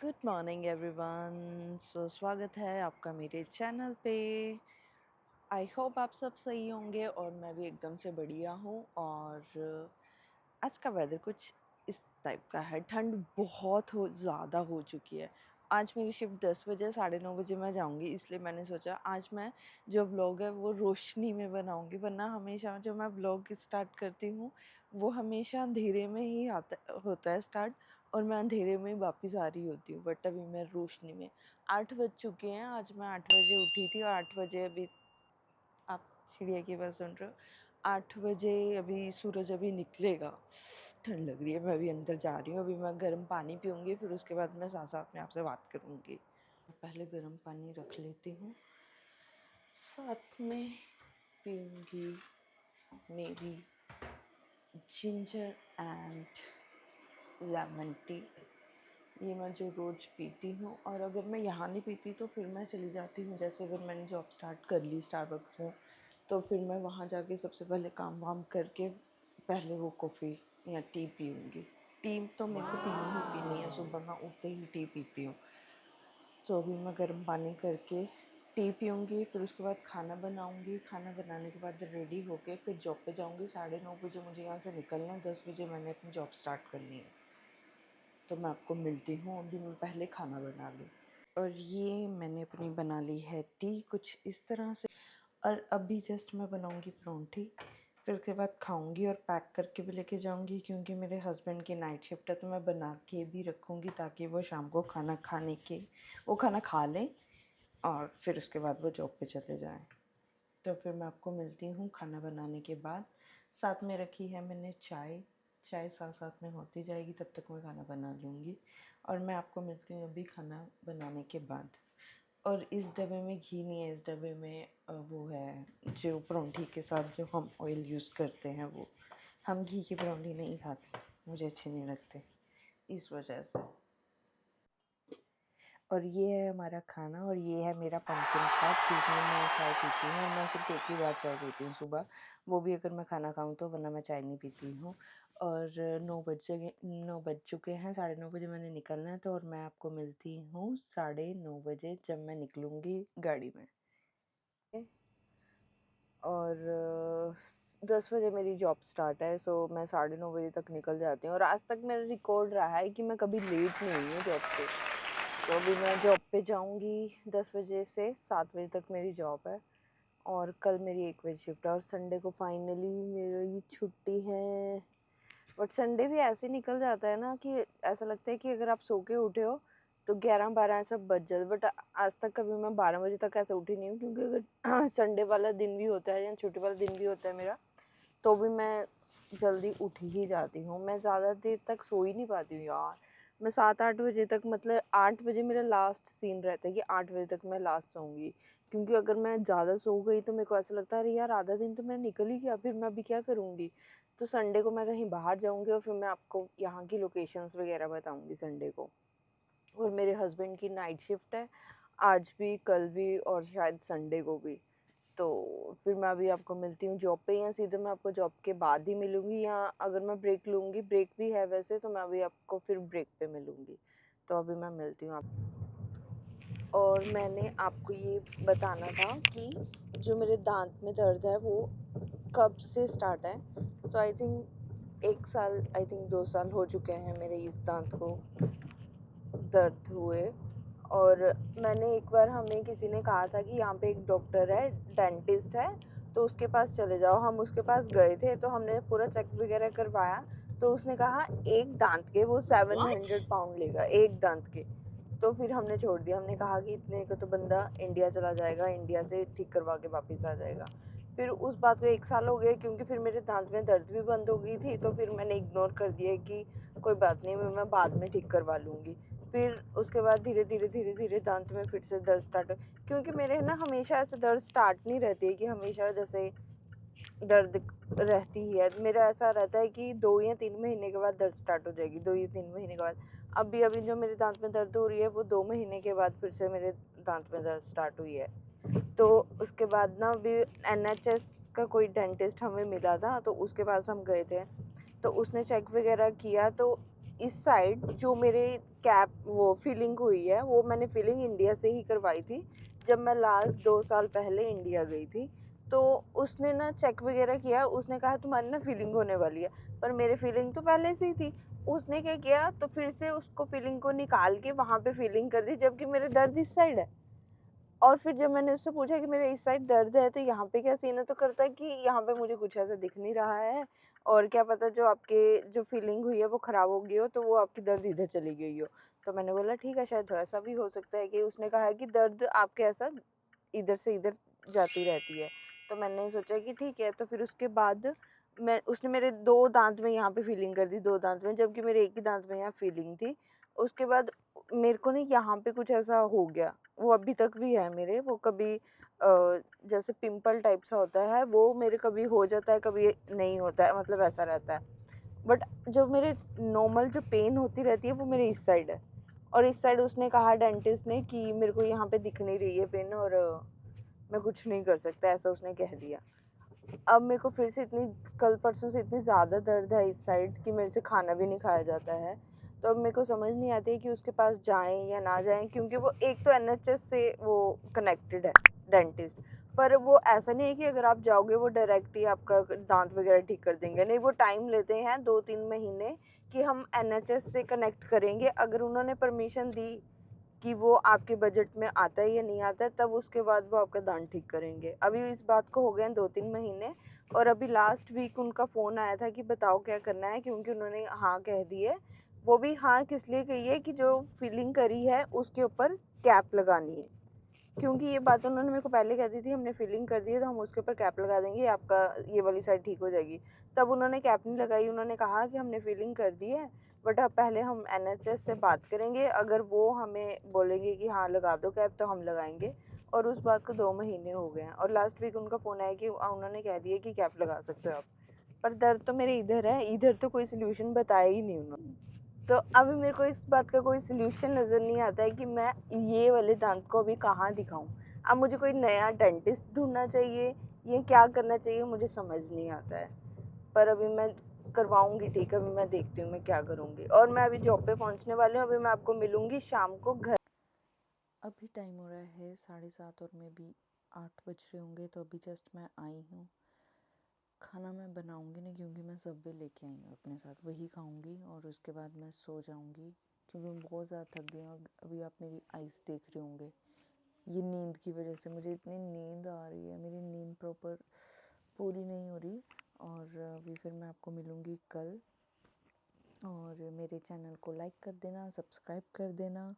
Good morning everyone. स्वागत है आपका मेरे चैनल पे। आई होप आप सब सही होंगे और मैं भी एकदम से बढ़िया हूँ। और आज का वेदर कुछ इस टाइप का है, ठंड बहुत ज़्यादा हो चुकी है। आज मेरी शिफ्ट 10 बजे 9:30 बजे मैं जाऊँगी, इसलिए मैंने सोचा आज मैं जो व्लॉग है वो रोशनी में बनाऊँगी, वरना हमेशा जो मैं व्लॉग स्टार्ट करती हूँ वो हमेशा अंधेरे में ही आता होता है स्टार्ट, और मैं अंधेरे में ही वापस आ रही होती हूँ। बट अभी मैं रोशनी में 8 बज चुके हैं। आज मैं 8 बजे उठी थी और 8 बजे अभी आप चिड़िया की आवाज़ सुन रहे हो। 8 बजे अभी सूरज अभी निकलेगा। ठंड लग रही है, मैं अभी अंदर जा रही हूँ। अभी मैं गर्म पानी पीऊँगी, फिर उसके बाद मैं साथ-साथ में आपसे बात करूँगी। पहले गर्म पानी रख लेती हूँ, साथ में पीऊँगी maybe ginger and lemon tea. ये मैं जो रोज़ पीती हूँ, और अगर मैं यहाँ नहीं पीती तो फिर मैं चली जाती हूँ। जैसे अगर मैंने जॉब स्टार्ट कर ली स्टारबक्स में, तो फिर मैं वहाँ जाके सबसे पहले काम वाम करके पहले वो कॉफ़ी या टी पीऊँगी। टी तो मेरे को पीनी ही पीनी है, सुबह मैं उठते ही टी पीती हूँ। तो अभी मैं गर्म पानी करके टी पीऊँगी, फिर उसके बाद खाना बनाऊँगी। खाना बनाने के बाद रेडी होके फिर जॉब पे जाऊँगी। 9:30 बजे मुझे यहाँ से निकलना है, 10 बजे मैंने अपनी जॉब स्टार्ट करनी है। तो मैं आपको मिलती हूँ, अभी मैं पहले खाना बना लूँ। और ये मैंने अपनी बना ली है टी कुछ इस तरह से। और अभी जस्ट मैं बनाऊँगी पराँठी, फिर उसके बाद खाऊँगी और पैक करके भी लेके जाऊँगी, क्योंकि मेरे हस्बैंड की नाइट शिफ्ट है। तो मैं बना के भी रखूँगी ताकि वो शाम को वो खाना खा लें और फिर उसके बाद वो जॉब पे चले जाएँ। तो फिर मैं आपको मिलती हूँ खाना बनाने के बाद। साथ में रखी है मैंने चाय, चाय साथ साथ में होती जाएगी, तब तक मैं खाना बना लूँगी। और मैं आपको मिलती हूँ अभी खाना बनाने के बाद। और इस डब्बे में घी नहीं है, इस डब्बे में वो है जो पराँठी के साथ जो हम ऑयल यूज़ करते हैं वो। हम घी की पराँठी नहीं खाते, मुझे अच्छे नहीं लगते, इस वजह से। और ये है हमारा खाना, और ये है मेरा पंपकिन कप जिसमें मैं चाय पीती हूँ। और मैं सिर्फ एक ही बार चाय पीती हूँ सुबह, वो भी अगर मैं खाना खाऊँ तो, वरना मैं चाय नहीं पीती हूँ। और 9 बज चुके हैं, 9:30 बजे मैंने निकलना है। तो और मैं आपको मिलती हूँ 9:30 बजे जब मैं निकलूँगी गाड़ी में। और 10 बजे मेरी जॉब स्टार्ट है, सो मैं 9:30 बजे तक निकल जाती हूँ। और आज तक मेरा रिकॉर्ड रहा है कि मैं कभी लेट नहीं हुई हूँ जॉब से। तो अभी मैं जॉब पे जाऊँगी 10 बजे से 7 बजे तक मेरी जॉब है, और कल मेरी 1 बजे शिफ्ट है, और संडे को फाइनली मेरी छुट्टी है। बट संडे भी ऐसे निकल जाता है ना कि ऐसा लगता है कि अगर आप सो के उठे हो तो 11-12 ऐसा बज जाता है। बट आज तक कभी मैं 12 बजे तक ऐसे उठी नहीं हूँ, क्योंकि अगर संडे वाला दिन भी होता है या छुट्टी वाला दिन भी होता है मेरा, तो भी मैं जल्दी उठ ही जाती हूँ। मैं ज़्यादा देर तक सो ही नहीं पाती हूँ यार। मैं 7-8 बजे तक, मतलब 8 बजे मेरा लास्ट सीन रहता है कि 8 बजे तक मैं लास्ट सोऊंगी। क्योंकि अगर मैं ज़्यादा सो गई तो मेरे को ऐसा लगता है अरे यार आधा दिन तो मेरा निकल ही गया, फिर मैं अभी क्या करूँगी। तो संडे को मैं कहीं बाहर जाऊँगी और फिर मैं आपको यहाँ की लोकेशंस वगैरह बताऊँगी संडे को। और मेरे हस्बैंड की नाइट शिफ्ट है आज भी, कल भी, और शायद संडे को भी। तो फिर मैं अभी आपको मिलती हूँ जॉब पे, या सीधे मैं आपको जॉब के बाद ही मिलूँगी, या अगर मैं ब्रेक लूँगी, ब्रेक भी है वैसे, तो मैं अभी आपको फिर ब्रेक पे मिलूँगी। तो अभी मैं मिलती हूँ आप। और मैंने आपको ये बताना था कि जो मेरे दांत में दर्द है वो कब से स्टार्ट है। तो आई थिंक 1 साल, आई थिंक 2 साल हो चुके हैं मेरे इस दांत को दर्द हुए। और मैंने एक बार, हमें किसी ने कहा था कि यहाँ पे एक डॉक्टर है, डेंटिस्ट है, तो उसके पास चले जाओ। हम उसके पास गए थे, तो हमने पूरा चेक वगैरह करवाया। तो उसने कहा एक दांत के वो 700 पाउंड लेगा, एक दांत के। तो फिर हमने छोड़ दिया, हमने कहा कि इतने को तो बंदा इंडिया चला जाएगा, इंडिया से ठीक करवा के वापस आ जाएगा। फिर उस बात को 1 साल हो गया, क्योंकि फिर मेरे दांत में दर्द भी बंद हो गई थी। तो फिर मैंने इग्नोर कर दिया कि कोई बात नहीं, मैं बाद में ठीक करवा लूँगी। फिर उसके बाद धीरे धीरे दांत में फिर से दर्द स्टार्ट हो, क्योंकि मेरे ना हमेशा ऐसे दर्द स्टार्ट नहीं रहती है कि हमेशा जैसे दर्द रहती ही है। मेरा ऐसा रहता है कि 2 या 3 महीने के बाद दर्द स्टार्ट हो जाएगी, 2 या 3 महीने के बाद। अभी अभी जो मेरे दांत में दर्द हो रही है वो 2 महीने के बाद फिर से मेरे दांत में दर्द स्टार्ट हुई है। तो उसके बाद ना अभी एनएचएस का कोई डेंटिस्ट हमें मिला था, तो उसके पास हम गए थे। तो उसने चेक वगैरह किया, तो इस साइड जो मेरे कैप वो फिलिंग हुई है वो मैंने फिलिंग इंडिया से ही करवाई थी जब मैं लास्ट 2 साल पहले इंडिया गई थी। तो उसने ना चेक वगैरह किया, उसने कहा तुम्हारी ना फिलिंग होने वाली है, पर मेरी फिलिंग तो पहले से ही थी। उसने क्या किया, तो फिर से उसको फिलिंग को निकाल के वहाँ पे फिलिंग कर दी, जबकि मेरे दर्द इस साइड है। और फिर जब मैंने उससे पूछा कि मेरे इस साइड दर्द है तो यहाँ पे क्या सीन है, तो करता है कि यहाँ पे मुझे कुछ ऐसा दिख नहीं रहा है, और क्या पता जो आपके जो फीलिंग हुई है वो ख़राब हो गई हो, तो वो आपकी दर्द इधर चली गई हो। तो मैंने बोला ठीक है, शायद ऐसा भी हो सकता है कि उसने कहा है कि दर्द आपके ऐसा इधर से इधर जाती रहती है। तो मैंने सोचा कि ठीक है, तो फिर उसके बाद मैं उसने मेरे 2 दाँत में यहाँ पे फीलिंग कर दी, 2 दाँत में, जबकि मेरे 1 ही दाँत में यहाँ फीलिंग थी। उसके बाद मेरे को ना यहाँ पे कुछ ऐसा हो गया, वो अभी तक भी है मेरे, वो कभी जैसे पिंपल टाइप सा होता है, वो मेरे कभी हो जाता है, कभी नहीं होता है, मतलब ऐसा रहता है। बट जो मेरे नॉर्मल जो पेन होती रहती है वो मेरे इस साइड है, और इस साइड उसने कहा डेंटिस्ट ने कि मेरे को यहाँ पे दिख नहीं रही है पेन, और मैं कुछ नहीं कर सकता, ऐसा उसने कह दिया। अब मेरे को फिर से इतनी कल परसों से इतनी ज़्यादा दर्द है इस साइड कि मेरे से खाना भी नहीं खाया जाता है। तो अब मेरे को समझ नहीं आती है कि उसके पास जाएँ या ना जाएँ, क्योंकि वो एक तो एनएचएस से वो कनेक्टेड है डेंटिस्ट। पर वो ऐसा नहीं है कि अगर आप जाओगे वो डायरेक्ट ही आपका दाँत वगैरह ठीक कर देंगे। नहीं, वो टाइम लेते हैं 2-3 महीने कि हम एनएचएस से कनेक्ट करेंगे। अगर उन्होंने परमिशन दी कि वो आपके बजट में आता है या नहीं आता है, तब उसके बाद वो आपका दाँत ठीक करेंगे। अभी इस बात को हो गए हैं 2-3 महीने, और अभी लास्ट वीक उनका फ़ोन आया था कि बताओ क्या करना है, क्योंकि उन्होंने हाँ कह दी है। वो भी हाँ किस लिए कही है कि जो फिलिंग करी है उसके ऊपर कैप लगानी है। क्योंकि ये बात उन्होंने मेरे को पहले कह दी थी, हमने फिलिंग कर दी है तो हम उसके ऊपर कैप लगा देंगे, आपका ये वाली साइड ठीक हो जाएगी। तब उन्होंने कैप नहीं लगाई, उन्होंने कहा कि हमने फिलिंग कर दी है, बट अब पहले हम एनएचएस से बात करेंगे, अगर वो हमें बोलेंगे कि हाँ लगा दो कैप तो हम लगाएंगे। और उस बात को 2 महीने हो गए हैं, और लास्ट वीक उनका फ़ोन आया कि उन्होंने कह दिया कि कैप लगा सकते हो आप। पर दर्द तो मेरे इधर है, इधर तो कोई सॉल्यूशन बताया ही नहीं उन्होंने। तो अभी मेरे को इस बात का कोई सॉल्यूशन नज़र नहीं आता है कि मैं ये वाले दाँत को अभी कहाँ दिखाऊँ। अब मुझे कोई नया डेंटिस्ट ढूँढना चाहिए, ये क्या करना चाहिए मुझे समझ नहीं आता है। पर अभी मैं करवाऊँगी ठीक, अभी मैं देखती हूँ मैं क्या करूँगी, और मैं अभी जॉब पे पहुँचने वाली हूँ, अभी मैं आपको मिलूँगी शाम को घर। अभी टाइम हो रहा है 7:30 और मैं भी 8 बज रहे होंगे, तो अभी जस्ट मैं आई हूँ। खाना मैं बनाऊँगी नहीं क्योंकि मैं सबवे लेके आई हूँ अपने साथ, वही खाऊँगी और उसके बाद मैं सो जाऊँगी क्योंकि मैं बहुत ज़्यादा थक गई हूँ। अभी आप मेरी आइज़ देख रहे होंगे, ये नींद की वजह से मुझे इतनी नींद आ रही है, मेरी नींद प्रॉपर पूरी नहीं हो रही। और अभी फिर मैं आपको मिलूँगी कल, और मेरे चैनल को लाइक कर देना, सब्सक्राइब कर देना,